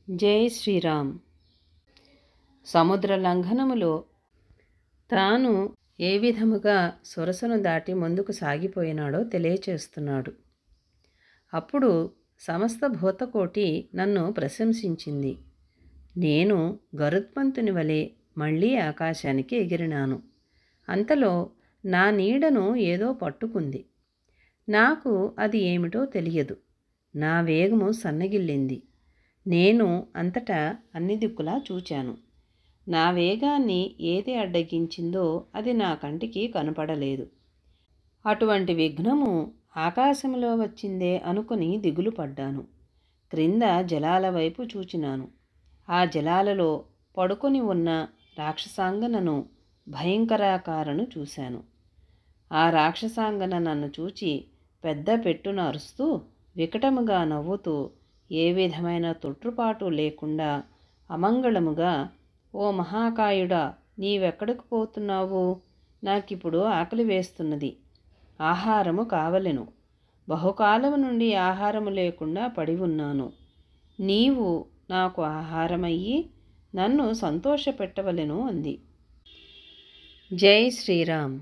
జై శ్రీరామ్. సముద్ర లంఘనములో తాను ఏ విధముగా సొరసను దాటి ముందుకు సాగిపోయినాడో తెలియచేస్తున్నాడు. అప్పుడు సమస్త భూతకోటి నన్ను ప్రశంసించింది. నేను గరుత్మంతుని వలె మళ్ళీ ఆకాశానికి ఎగిరినాను. అంతలో నా నీడను ఏదో పట్టుకుంది. నాకు అది ఏమిటో తెలియదు. నా వేగము సన్నగిల్లింది. నేను అంతటా అన్ని దిక్కులా చూచాను. నా వేగాన్ని ఏది అడ్డగించిందో అది నా కంటికి కనపడలేదు. అటువంటి విఘ్నము ఆకాశంలో వచ్చిందే అనుకుని దిగులు పడ్డాను. క్రింద జలాల వైపు చూచినాను. ఆ జలాలలో పడుకొని ఉన్న రాక్షసాంగనను భయంకరాకారను చూశాను. ఆ రాక్షసాంగన నన్ను చూచి పెద్ద పెట్టున అరుస్తూ వికటముగా నవ్వుతూ ఏ విధమైన తొట్రుపాటు లేకుండా అమంగళముగా, ఓ మహాకాయుడా, నీవెక్కడికి పోతున్నావు? నాకిప్పుడు ఆకలి వేస్తున్నది, ఆహారము కావలెను. బహుకాలము నుండి ఆహారము లేకుండా పడి ఉన్నాను. నీవు నాకు ఆహారమయ్యి నన్ను సంతోషపెట్టవలెను అంది. జై శ్రీరామ్.